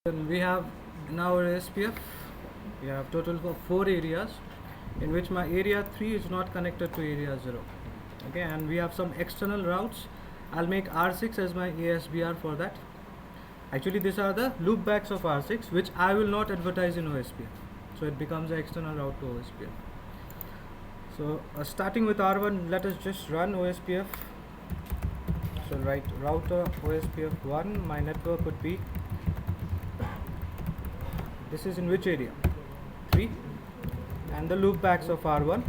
Then we have in our SPF, we have total of 4 areas in which my area 3 is not connected to area 0. Okay, and we have some external routes. I'll make R6 as my ASBR for that. Actually, these are the loopbacks of R6 which I will not advertise in OSPF. So it becomes an external route to OSPF. So starting with R1, let us just run OSPF. So write router OSPF1, my network would be, this is in which area? 3, and the loopbacks of R1.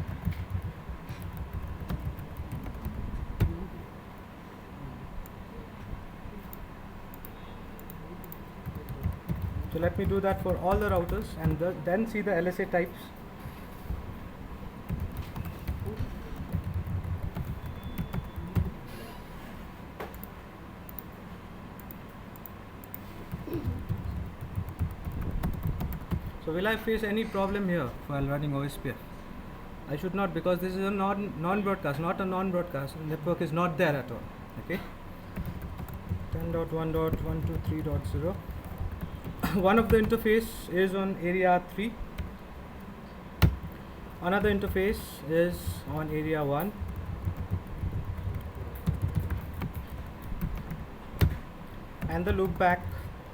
So let me do that for all the routers and then see the LSA types. So will I face any problem here while running OSPF? I should not, because this is a non-broadcast, not a non-broadcast. Network is not there at all. Okay. 10.1.123.0. One of the interface is on area 3. Another interface is on area 1. And the loopback.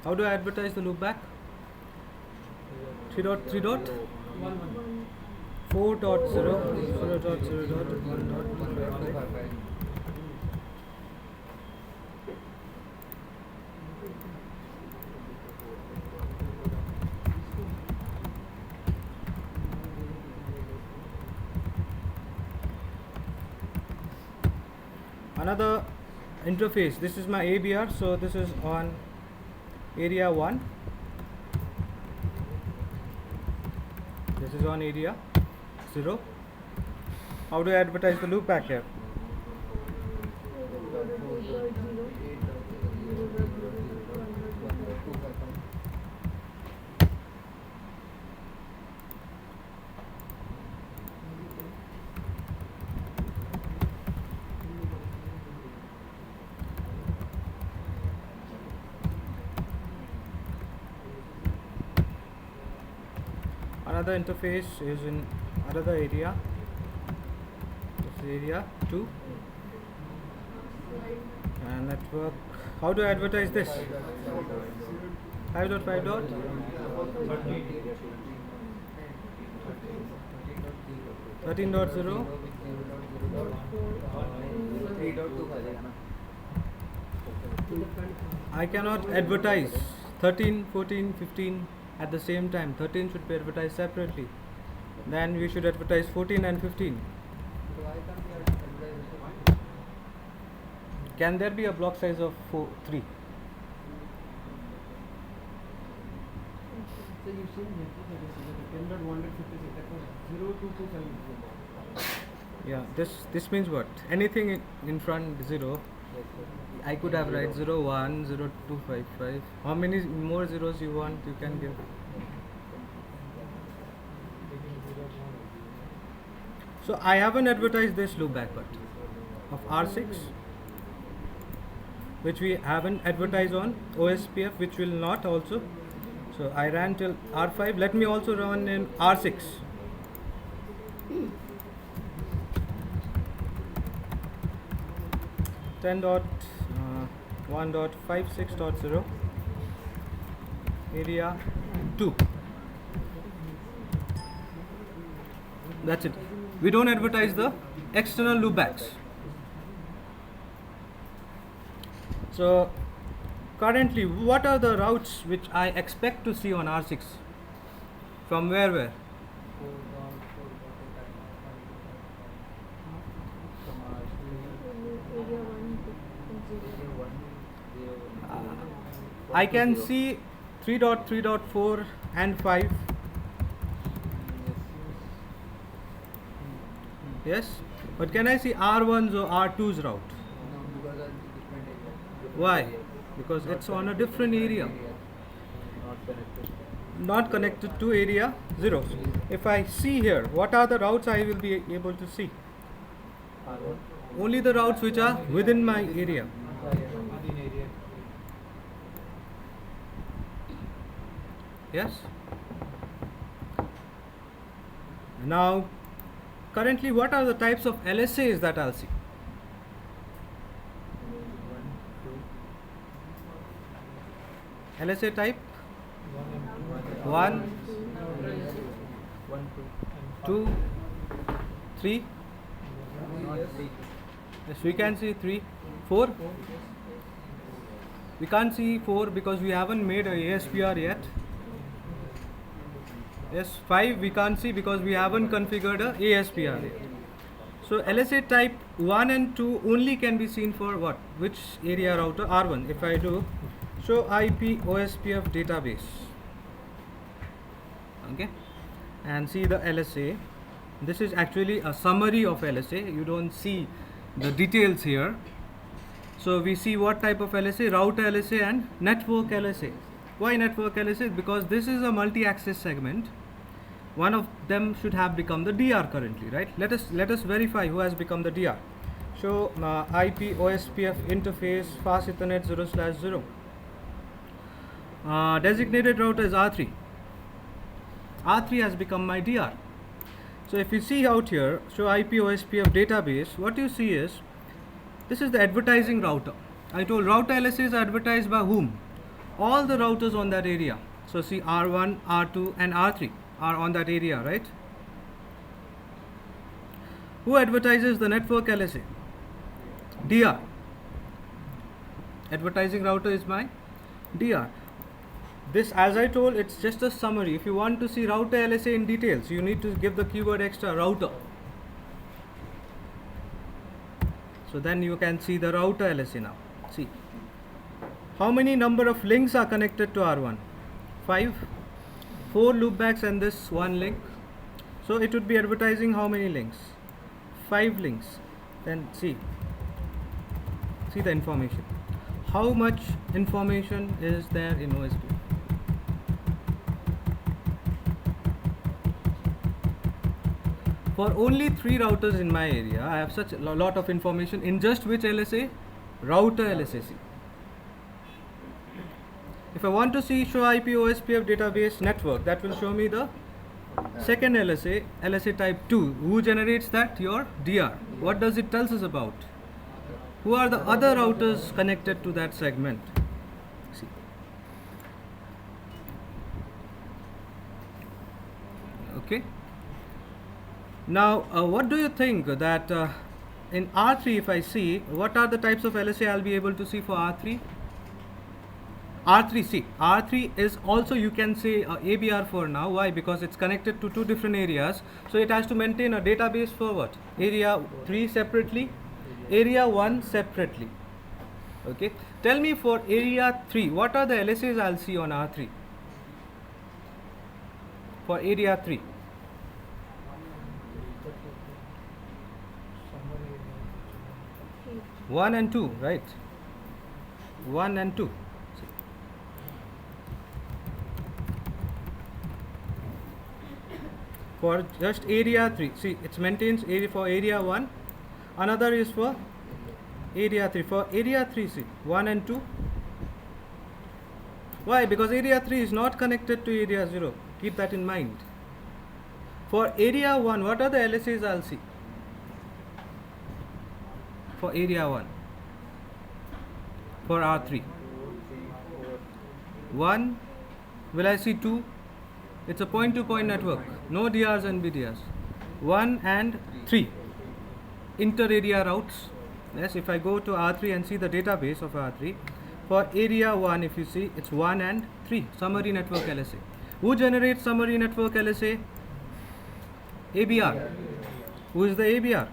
How do I advertise the loopback? 3.3.1 4.0 0.0.1.155. Another interface, this is my ABR, so this is on area 1. This is on area 0. How do I advertise the loopback here? Another interface is in another area. This is area 2. And network. How do I advertise this? 5.5 dot 13.0. I cannot advertise 13, 14, 15 at the same time. 13 should be advertised separately. Then we should advertise 14 and 15. Can there be a block size of 3? Yeah, this means what? Anything in front 0. I could have write 0, 1, 0, 2, 5, 5. How many more zeros you want, you can give. So I haven't advertised this loopback part of R6, which we haven't advertised on OSPF, which will not also. So I ran till R5. Let me also run in R6. Ten dot 1.56.0 area 2. That's it. We don't advertise the external loopbacks. So currently, what are the routes which I expect to see on R6? From where? I can see 3.3.4 and 5. Yes, but can I see R1's or R2's route? Why? Because it's on a different area, not connected to area 0. If I see here, what are the routes I will be able to see? Only the routes which are within my area. Yes. Now, currently, what are the types of LSAs that I'll see? LSA type 1, 2, 3. Yes, we can see 3, 4. We can't see 4 because we haven't made a ASPR yet. Yes, 5 we can't see because we haven't configured a ASPR yet. So LSA type 1 and 2 only can be seen for what? Which area router? R1. If I do show IP OSPF database, okay, and see the LSA. This is actually a summary of LSA. You don't see the details here. So we see what type of LSA, router LSA and network LSA. Why network LSA? Because this is a multi-access segment. One of them should have become the DR currently, right? Let us verify who has become the DR. So IP OSPF interface fast Ethernet 0/0. Designated router is R3. R3 has become my DR. So if you see out here, show IP OSPF database, what you see is this is the advertising router. I told router LSAs are advertised by whom? All the routers on that area. So see R1, R2 and R3 are on that area, right? Who advertises the network LSA? DR. Advertising router is my DR. This, as I told, it's just a summary. If you want to see router LSA in details, you need to give the keyword extra router. So then you can see the router LSA now. See, how many number of links are connected to R1? 5, 4 loopbacks and this one link. So it would be advertising how many links? 5 links. Then see the information. How much information is there in OSPF? For only 3 routers in my area, I have such a lot of information in just which LSA? Router LSA. If I want to see show IP OSPF database network, that will show me the second LSA, LSA type 2. Who generates that? Your DR. What does it tell us about? Who are the other routers connected to that segment? See. Okay. Now, what do you think that in R3, if I see, what are the types of LSA I'll be able to see for R3? R3, see, R3 is also, you can say ABR for now. Why? Because it's connected to 2 different areas. So it has to maintain a database for what? Area 3 separately, area 1 separately. Okay. Tell me for area 3, what are the LSAs I'll see on R3? For area 3. One and 2, right? 1 and 2. For just area 3, see, it maintains area for area 1. Another is for area 3. For area 3, see, 1 and 2. Why? Because area 3 is not connected to area 0. Keep that in mind. For area 1, what are the LSAs I'll see? For area 1, for R3, 1, will I see 2? It's a point-to-point network, no DRs and BDRs. 1 and 3, inter-area routes. Yes, if I go to R3 and see the database of R3, for area 1, if you see, it's 1 and 3, summary network LSA. Who generates summary network LSA? ABR. Who is the ABR?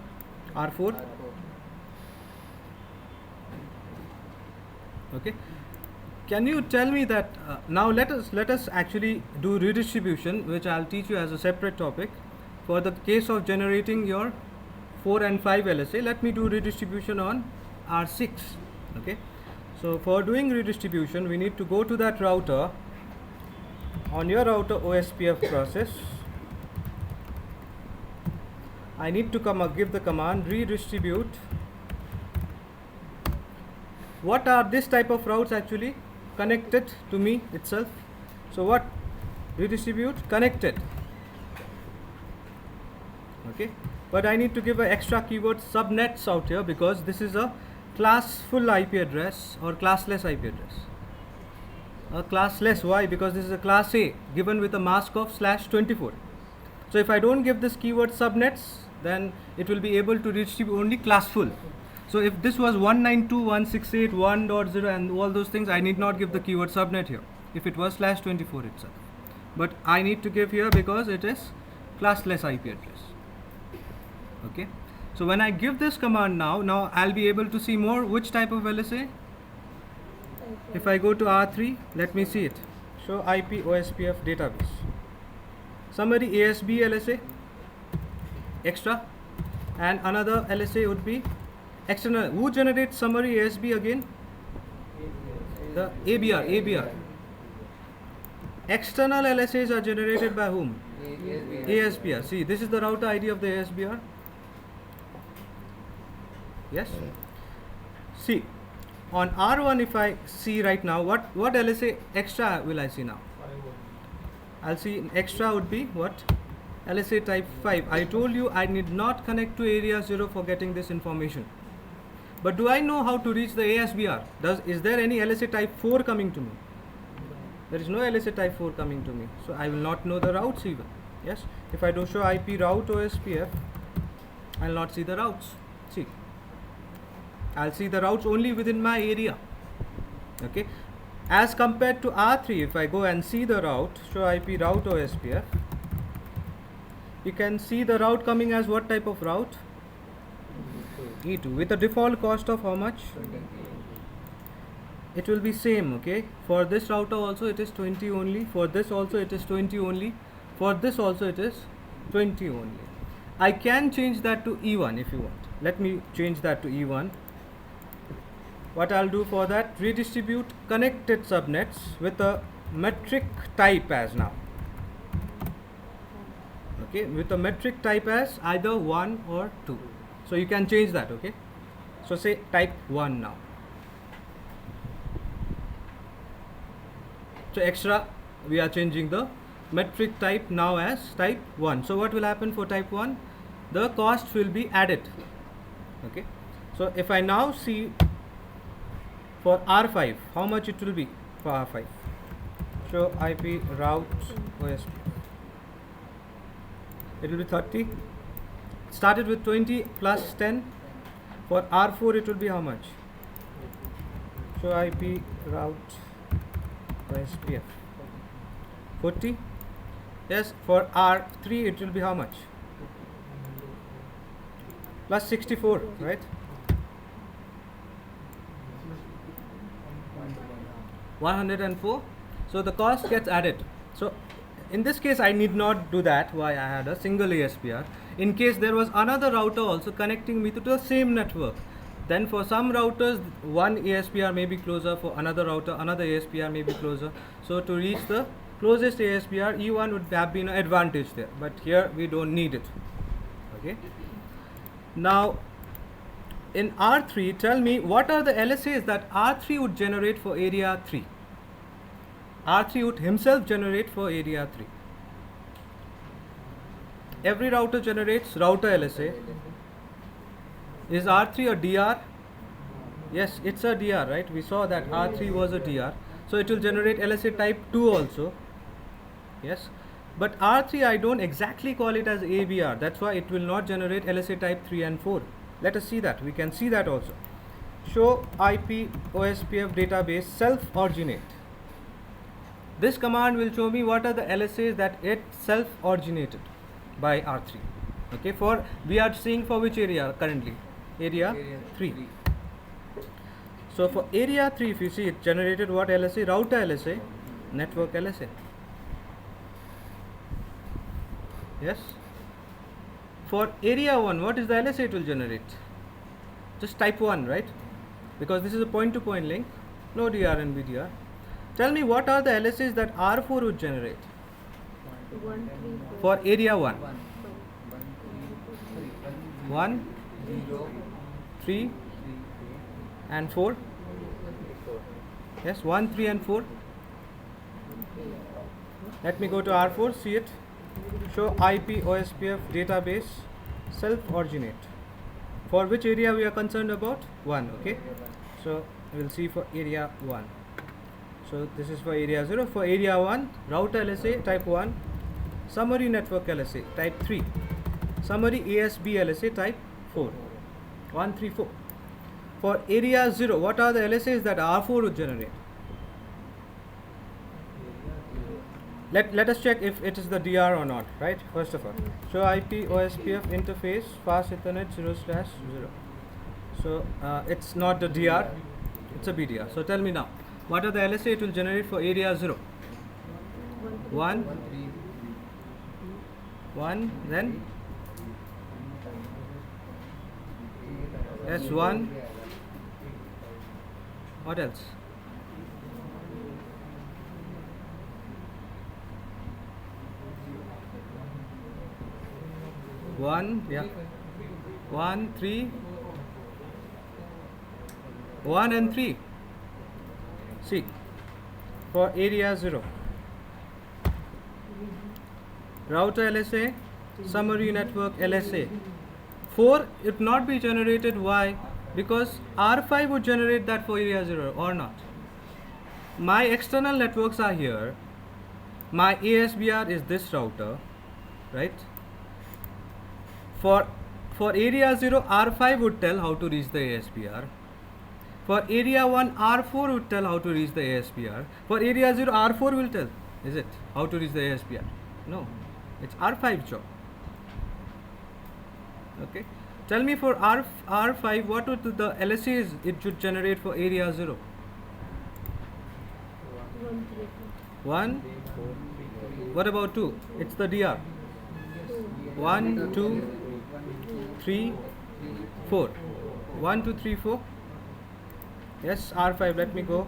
R4. Okay. Can you tell me that now let us actually do redistribution, which I'll teach you as a separate topic. For the case of generating your 4 and 5 LSA, let me do redistribution on R6. Okay. So for doing redistribution, we need to go to that router. On your router OSPF process, I need to give the command redistribute. What are this type of routes actually connected to me itself? So what redistribute connected. Okay, but I need to give an extra keyword subnets out here because this is a classful IP address or classless IP address. A classless, why? Because this is a class A given with a mask of /24. So if I don't give this keyword subnets, then it will be able to redistribute only classful. So if this was 192.168.1.0 and all those things, I need not give the keyword subnet here if it was /24 itself. But I need to give here because it is classless IP address. Okay. So when I give this command now I'll be able to see more which type of LSA. If I go to R3, let me see it. Show IP OSPF database. Summary ASB LSA, extra, and another LSA would be external. Who generates summary ASB again? The ABR. External LSAs are generated by whom? ASBR. See, this is the router ID of the ASBR. Yes. See, on R1, if I see right now, what LSA extra will I see now? I'll see extra would be what? LSA type 5. I told you I need not connect to area 0 for getting this information. But do I know how to reach the ASBR? Is there any LSA type 4 coming to me? There is no LSA type 4 coming to me. So I will not know the routes even. Yes. If I do show IP route OSPF, I will not see the routes. See. I'll see the routes only within my area. Okay. As compared to R3, if I go and see the route, show IP route OSPF, you can see the route coming as what type of route? E2 with a default cost of how much? It will be same, okay? For this router also it is 20 only, for this also it is 20 only, for this also it is 20 only. I can change that to E1 if you want. Let me change that to E1. What I'll do for that, redistribute connected subnets with a metric type as now. Okay, with a metric type as either 1 or 2. So you can change that, okay? So say type 1 now. So extra, we are changing the metric type now as type 1. So what will happen for type 1? The cost will be added. Okay. So if I now see for R5, how much it will be for R5? Show IP route OSP. It will be 30. Started with 20 plus 10. For R4 it will be how much? Show IP route OSPF. 40. Yes, for R3 it will be how much? Plus 64, right? 104. So the cost gets added. So in this case I need not do that. Why? I had a single ASPR. In case there was another router also connecting me to the same network, then for some routers one ASPR may be closer, for another router another ASPR may be closer. So to reach the closest ASPR, E1 would have been an advantage there, but here we don't need it. Okay. Now in R3, tell me what are the LSAs that R3 would generate for area 3. R3 would himself generate for area 3. Every router generates router LSA. Is R3 a DR? Yes, it's a DR, right? We saw that R3 was a DR. So it will generate LSA type 2 also. Yes. But R3 I don't exactly call it as ABR. That's why it will not generate LSA type 3 and 4. Let us see that. We can see that also. Show IP OSPF database self-originate. This command will show me what are the LSAs that it self-originated by R3. Okay, for we are seeing for which area currently? Area 3. So for area 3, if you see, it generated what LSA? Router LSA, network LSA. Yes. For area 1, what is the LSA it will generate? Just type 1, right? Because this is a point-to-point link, no DR and BDR. Tell me what are the LSAs that R4 would generate? 1, 3, 4. For area 1. 1, 1, 3 and 4. Yes, 1, 3 and 4. Let me go to R4, see it. Show IP OSPF database self-originate. For which area we are concerned about? 1, okay? So we'll see for area 1. So this is for area 0. For area 1, router LSA type 1, summary network LSA type 3, summary ASB LSA type 4. 1, 3, 4. For area 0, what are the LSAs that R4 would generate? Let us check if it is the DR or not, right? First of all, show IP OSPF interface fast Ethernet 0/0. So it's not the DR, it's a BDR. So tell me now, what are the LSA it will generate for area 0? 1, 1, then S1. What else? One, yeah. 1, 3. 1 and 3. See, for area 0, router LSA, summary network LSA. 4, it not be generated. Why? Because R5 would generate that for area 0 or not. My external networks are here. My ASBR is this router, right? For area 0, R5 would tell how to reach the ASBR. For area 1, R4 would tell how to reach the ASBR. For area 0, R4 will tell, is it, how to reach the ASBR? No, it's R5 job. Okay, tell me for R5, what would the LSAs it should generate for area 0? 1. What about 2? It's the DR. 1, 2, 3, 4. 1, 2, 3, 4. Yes, R5. Let me go.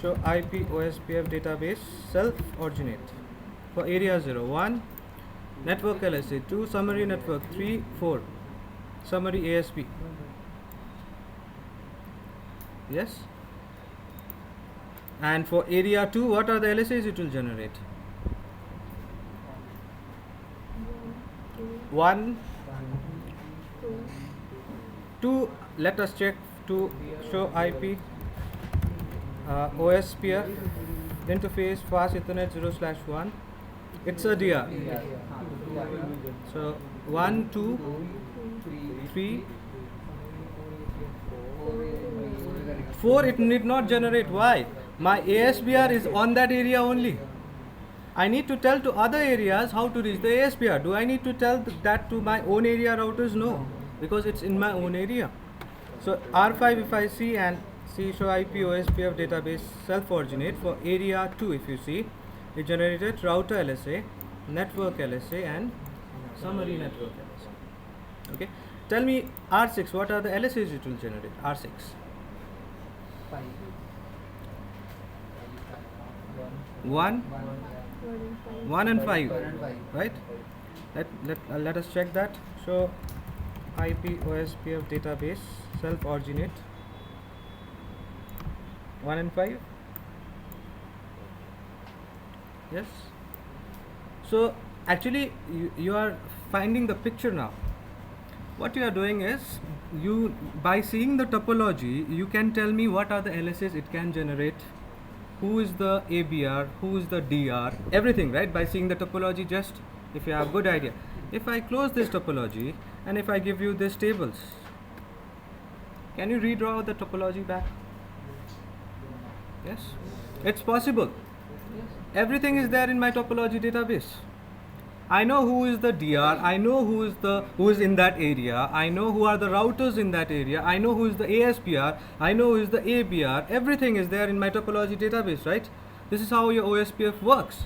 Show IP OSPF database self-originate. For area 0, 1. Network LSA 2. Summary network 3, 4. Summary ASP. Yes. And for area 2, what are the LSAs it will generate? 1, 2. Let us check to show IP OSPF interface fast Ethernet 0/1. It's a DR. So 1, 2, 3, 4. It need not generate. Why? My ASBR is on that area only. I need to tell to other areas how to reach the ASBR. Do I need to tell that to my own area routers? No, because it's in my own area. So R5, if I see and see show IP OSPF database self-originate for area 2, if you see, it generated router LSA, network LSA and summary network LSA. Okay, tell me R6, what are the LSAs it will generate? R6. 1, 1 and 5, right? Let us check that. So IP OSPF database self-originate 1 and 5. Yes. So actually you are finding the picture now. What you are doing is, you by seeing the topology, you can tell me what are the LSAs it can generate, who is the ABR, who is the DR, everything, right? By seeing the topology, just if you have good idea. If I close this topology and if I give you these tables, can you redraw the topology back? Yes, it's possible. Everything is there in my topology database. I know who is the DR, I know who is in that area, I know who are the routers in that area, I know who is the ASPR, I know who is the ABR, everything is there in my topology database, right? This is how your OSPF works.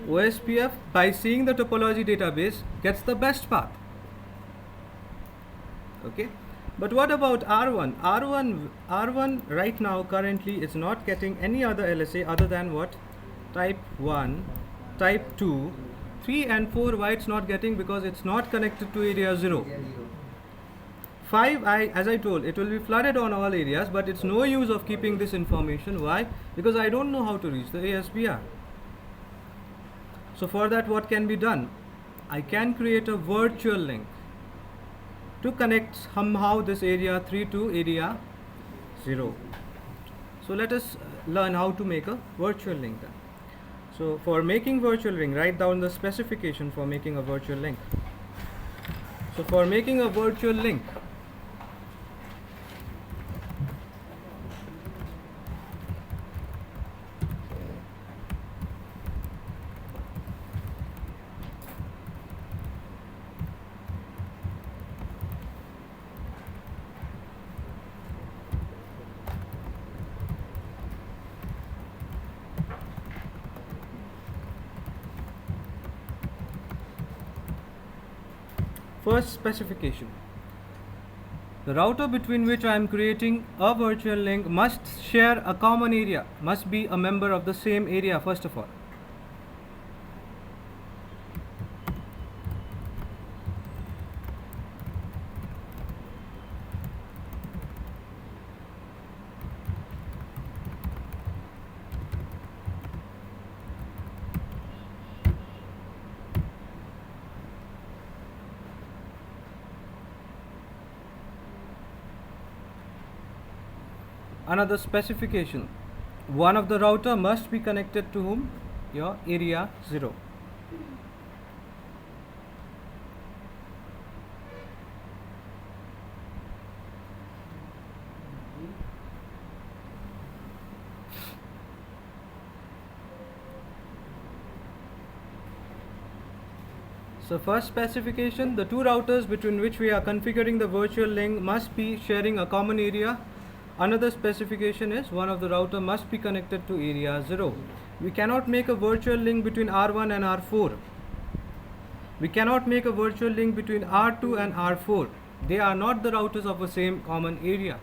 OSPF, by seeing the topology database, gets the best path. Okay, but what about R1? R1 right now currently is not getting any other LSA other than what? Type 1, type 2, 3 and 4. Why it's not getting? Because it's not connected to area 0. 5, as I told, it will be flooded on all areas, but it's no use of keeping this information. Why? Because I don't know how to reach the ASBR. So for that, what can be done? I can create a virtual link to connect somehow this area 3 to area 0. So let us learn how to make a virtual link then. So for making virtual link, write down the specification for making a virtual link. So for making a virtual link, first specification. The router between which I am creating a virtual link must share a common area, must be a member of the same area first of all. Another specification, one of the router must be connected to whom? Your area 0. So first specification, the two routers between which we are configuring the virtual link must be sharing a common area. Another specification is one of the router must be connected to area 0. We cannot make a virtual link between R1 and R4. We cannot make a virtual link between R2 and R4. They are not the routers of the same common area.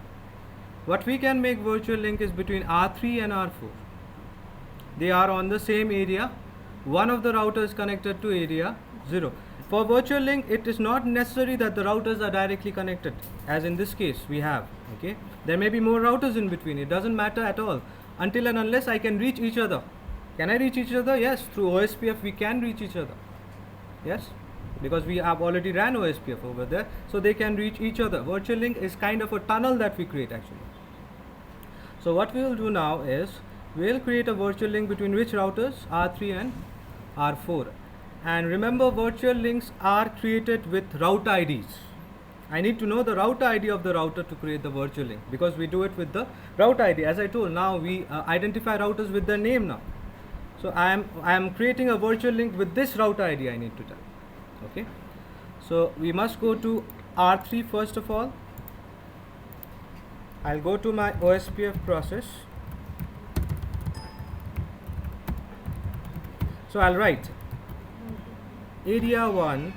What we can make virtual link is between R3 and R4. They are on the same area. One of the routers connected to area 0. For virtual link, it is not necessary that the routers are directly connected, as in this case we have. Okay, there may be more routers in between. It doesn't matter at all, until and unless I can reach each other. Can I reach each other? Yes, through OSPF we can reach each other. Yes, because we have already ran OSPF over there, so they can reach each other. Virtual link is kind of a tunnel that we create actually. So what we will do now is we will create a virtual link between which routers? R3 and R4. And remember, virtual links are created with route IDs. I need to know the route ID of the router to create the virtual link, because we do it with the route ID. As I told, now we identify routers with their name now. So I am creating a virtual link with this route ID I need to tell. Okay. So we must go to R3 first of all. I'll go to my OSPF process. So I'll write area 1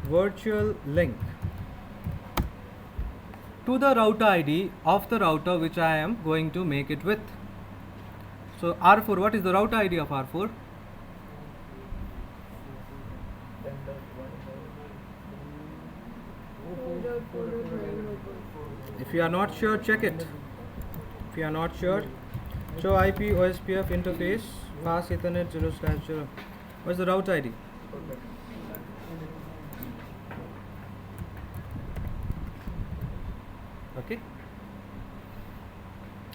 virtual link to the router ID of the router which I am going to make it with. So R4, what is the router ID of R4? If you are not sure, check it. If you are not sure, show IP OSPF interface fast Ethernet 0/0. What's the route ID? Okay.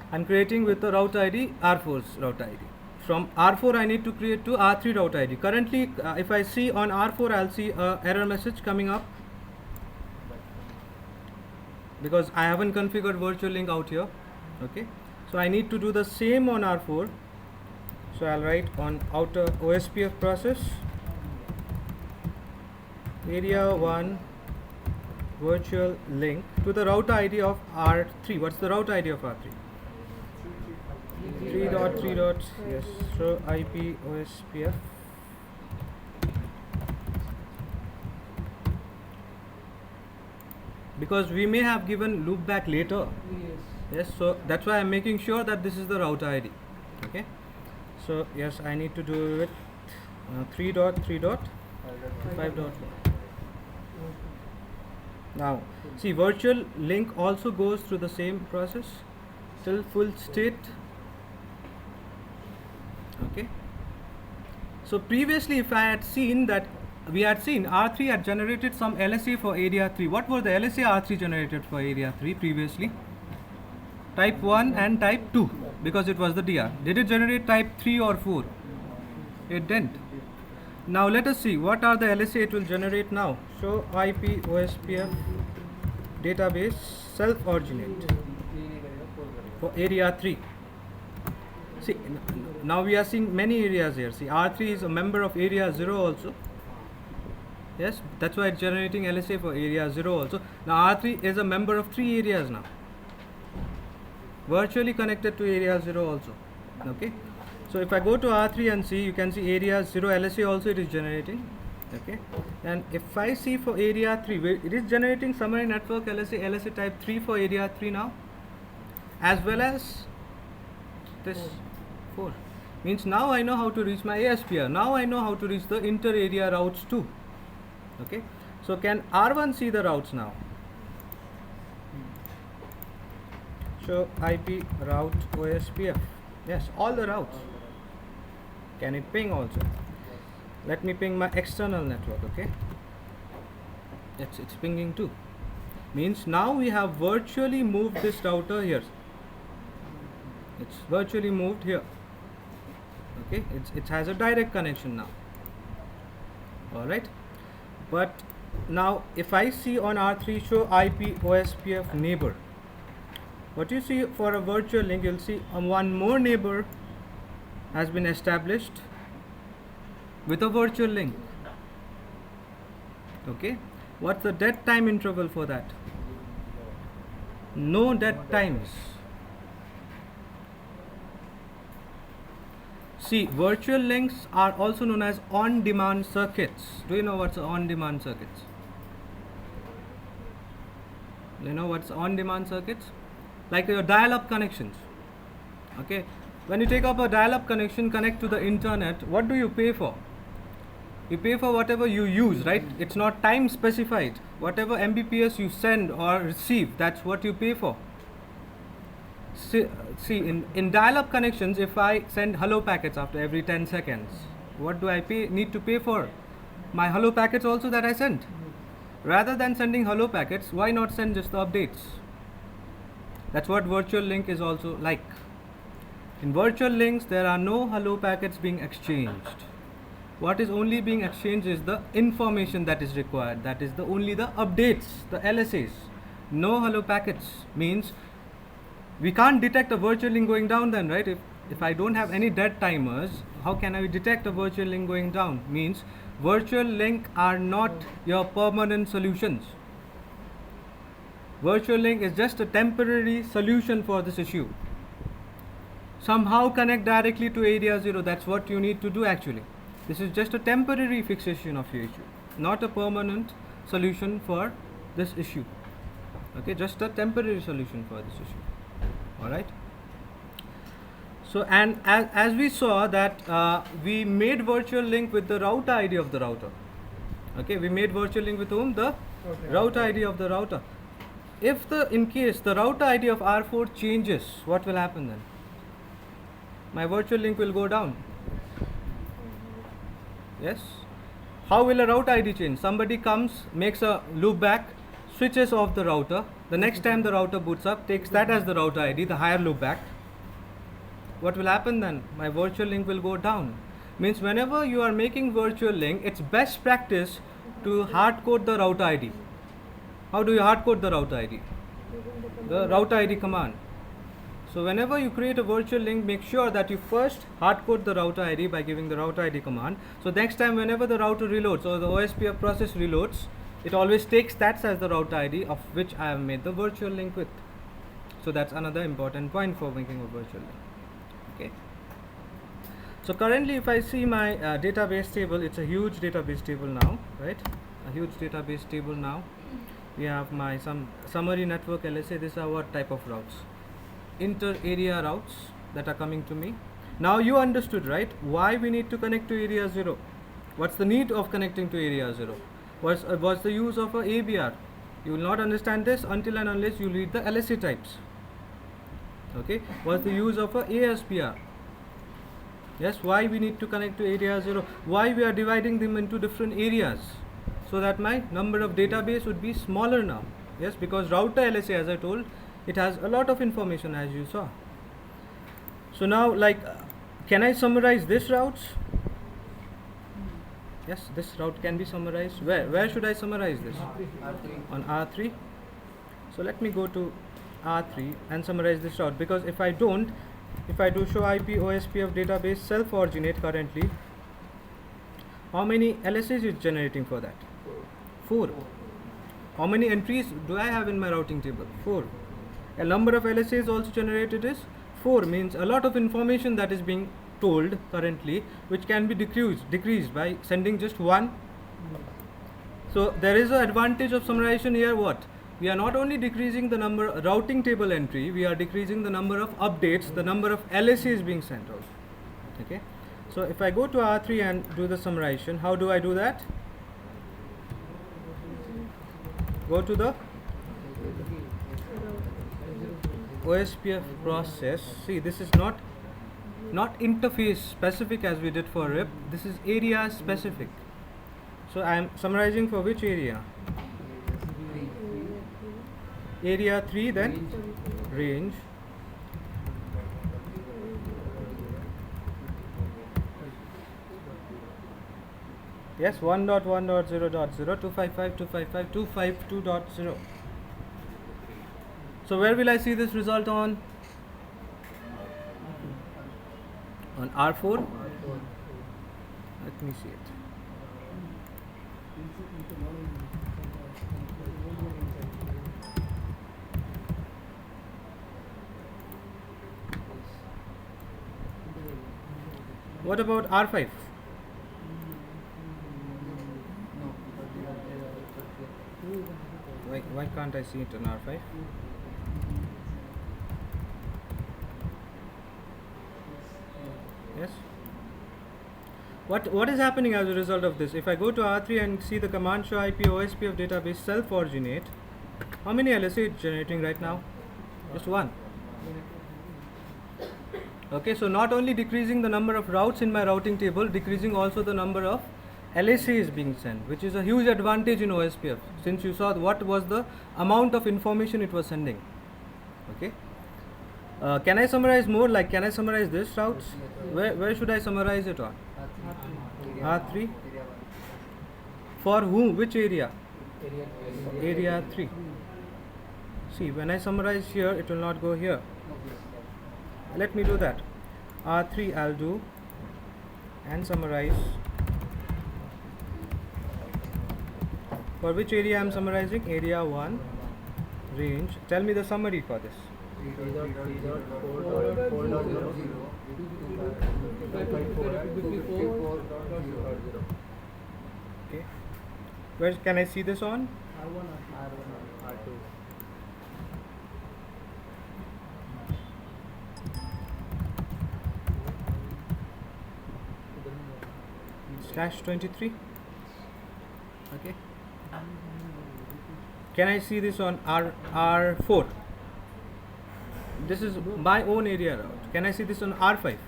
I'm creating with the route ID R4's route ID. From R4 I need to create to R3 route ID. Currently, if I see on R4, I'll see a error message coming up because I haven't configured virtual link out here. Okay. So I need to do the same on R4. So I'll write on outer OSPF process area 1 virtual link to the route ID of R3. What's the route ID of R3? 3.3. Yes. So IP OSPF. Because we may have given loopback later. Yes. So that's why I'm making sure that this is the route ID. Okay. So yes, I need to do it 3.3.5.1. Now see, virtual link also goes through the same process till full state. Okay. So previously, if I had seen that, we had seen R3 had generated some LSA for area 3. What were the LSA R3 generated for area 3 previously? Type 1 and type 2, because it was the DR. Did it generate type 3 or 4? It didn't. Now let us see what are the LSA it will generate now. Show IP OSPF database self-originate for area 3. See, now we are seeing many areas here. See, R3 is a member of area 0 also. Yes, that's why it's generating LSA for area 0 also. Now R3 is a member of 3 areas now, virtually connected to area 0 also. Okay, so if I go to R3 and see, you can see area 0 LSA also it is generating. Okay, and if I see for area 3, it is generating summary network LSA type 3 for area 3 now, as well as this 4. Means now I know how to reach my ASPR. Now I know how to reach the inter area routes too. Okay, so can R1 see the routes now? Show IP route OSPF. Yes, all the routes. Can it ping also? Let me ping my external network. Okay, it's pinging too. Means now we have virtually moved this router here. It's virtually moved here. Okay, it has a direct connection now. All right, but now if I see on R3 show IP OSPF neighbor, what you see for a virtual link, you'll see one more neighbor has been established with a virtual link. Okay, what's the dead time interval for that? No dead times. See, virtual links are also known as on-demand circuits. Do you know what's on-demand circuits? Do you know what's on-demand circuits? Like your dial-up connections. Okay, when you take up a dial-up connection, connect to the internet, what do you pay for? You pay for whatever you use, right? It's not time specified. Whatever Mbps you send or receive, that's what you pay for. See, in dial-up connections, if I send hello packets after every 10 seconds, what do I need to pay for? My hello packets also that I sent. Rather than sending hello packets, why not send just the updates? That's what virtual link is also like. In virtual links, there are no hello packets being exchanged. What is only being exchanged is the information that is required. That is only the updates, the LSAs. No hello packets means we can't detect a virtual link going down then, right? If I don't have any dead timers, how can I detect a virtual link going down? Means virtual link are not your permanent solutions. Virtual link is just a temporary solution for this issue. Somehow connect directly to area 0. That's what you need to do actually. This is just a temporary fixation of your issue, not a permanent solution for this issue. Okay, just a temporary solution for this issue. All right. So, and as we saw that we made virtual link with the route ID of the router. Okay, we made virtual link with whom? The route ID of the router. If in case the route ID of R4 changes, what will happen then? My virtual link will go down. Yes. How will a route ID change? Somebody comes, makes a loop back, switches off the router. The next time the router boots up, takes that as the route ID, the higher loop back. What will happen then? My virtual link will go down. Means whenever you are making virtual link, it's best practice to hard code the route ID. How do you hard code the route ID? The route ID command. So whenever you create a virtual link, make sure that you first hard code the router ID by giving the route ID command. So next time whenever the router reloads or the OSPF process reloads, it always takes that as the route ID of which I have made the virtual link with. So that's another important point for making a virtual link. Okay. So currently if I see my database table, it's a huge database table now, right? A huge database table now. We have my some summary network LSA. These are what type of routes? Inter-area routes that are coming to me. Now you understood, right? Why we need to connect to area 0? What's the need of connecting to area 0? What's the use of a ABR? You will not understand this until and unless you read the LSA types. Okay, what's the use of a ASPR? Yes, why we need to connect to area 0? Why we are dividing them into different areas? So that my number of database would be smaller now. Yes, because router LSA, as I told, it has a lot of information, as you saw. So now, like, can I summarize this routes? Yes, this route can be summarized. Where should I summarize this? On R3. So let me go to R3 and summarize this route, because if I do show IP OSPF database self-originate currently, how many LSAs is generating for that? 4. How many entries do I have in my routing table? 4. A number of LSAs also generated is 4, means a lot of information that is being told currently, which can be decreased by sending just one. So there is an advantage of summarization here. What? We are not only decreasing the number routing table entry, we are decreasing the number of updates, the number of LSAs being sent out. Okay. So if I go to R3 and do the summarization, how do I do that? Go to the OSPF process. See, this is not interface specific as we did for RIP. This is area specific. So I am summarizing for which area? Area 3, then range. Yes, 1.1.0.0, 255.255.252.0. So where will I see this result on? On R4? Let me see it. What about R5? Why can't I see it on R5? Yes. What is happening as a result of this? If I go to R3 and see the command show IP OSPF database self-originate, how many LSA it's generating right now? Just one. Okay, so not only decreasing the number of routes in my routing table, decreasing also the number of LSAs being sent, which is a huge advantage in OSPF, since you saw what was the amount of information it was sending. Okay. Can I summarize more? Like, can I summarize this routes? Where should I summarize it on? R3. For whom? Which area? Area 3. See, when I summarize here, it will not go here. Let me do that. R3 I'll do and summarize. For which area I'm summarizing? Area 1, range. Tell me the summary for this. Okay. Where can I see this on? /23. Okay. Can I see this on R4? This is my own area route. Can I see this on R5?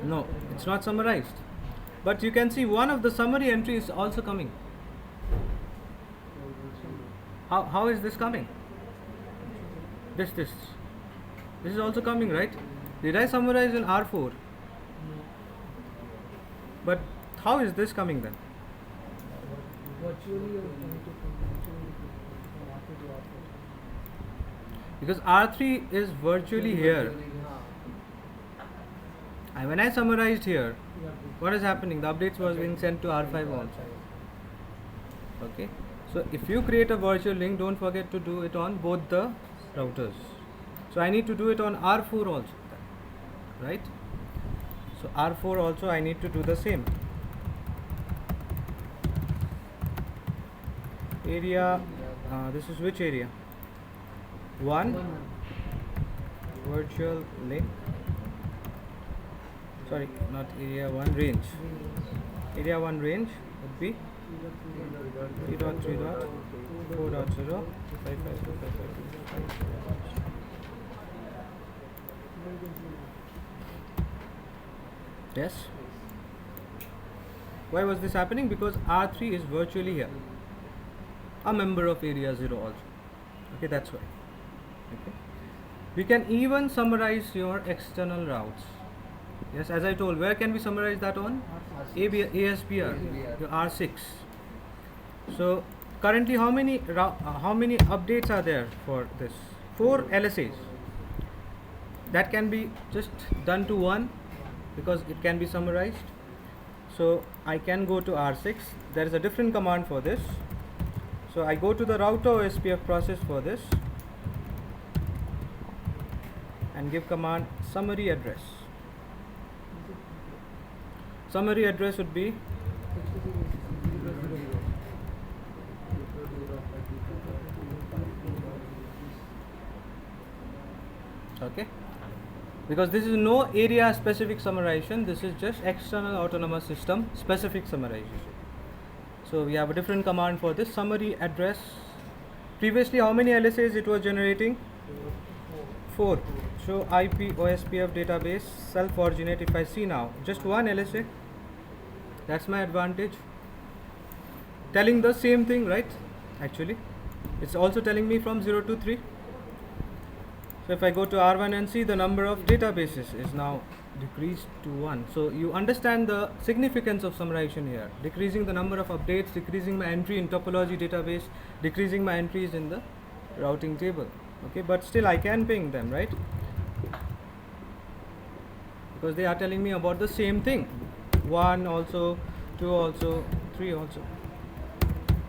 No, it's not summarized. But you can see one of the summary entry is also coming. How is this coming? This is also coming, right? Did I summarize in R4? But how is this coming then? Because R3 is virtually here. And when I summarized here, what is happening? The updates was being sent to R5 also. Okay. So if you create a virtual link, don't forget to do it on both the routers. So I need to do it on R4 also, right? So R4 also I need to do the same. Area, this is which area? 1 virtual link. Sorry, not area 1, range. Area 1 range would be 3.3.4.0 55255. Yes. Why was this happening? Because R3 is virtually here, a member of area 0 also. Okay, that's why. Okay. We can even summarize your external routes. Yes, as I told, where can we summarize that on? ASPR, your R6. So currently, how many updates are there for this? 4 LSAs. That can be just done to one because it can be summarized. So I can go to R6. There is a different command for this. So I go to the router OSPF process for this and give command summary address. Summary address would be okay, because this is no area specific summarization, this is just external autonomous system specific summarization. So we have a different command for this summary address. Previously how many LSAs it was generating? 4. So IP OSPF database self originate. If I see now just one LSA, that's my advantage, telling the same thing, right? Actually it's also telling me from 0 to 3. So if I go to R1 and see, the number of databases is now decreased to 1. So you understand the significance of summarization here, decreasing the number of updates, decreasing my entry in topology database, decreasing my entries in the routing table. Okay, but still I can ping them, right? Because they are telling me about the same thing. 1 also, 2 also, 3 also,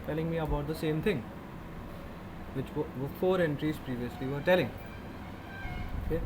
telling me about the same thing, which 4 entries previously were telling. Okay.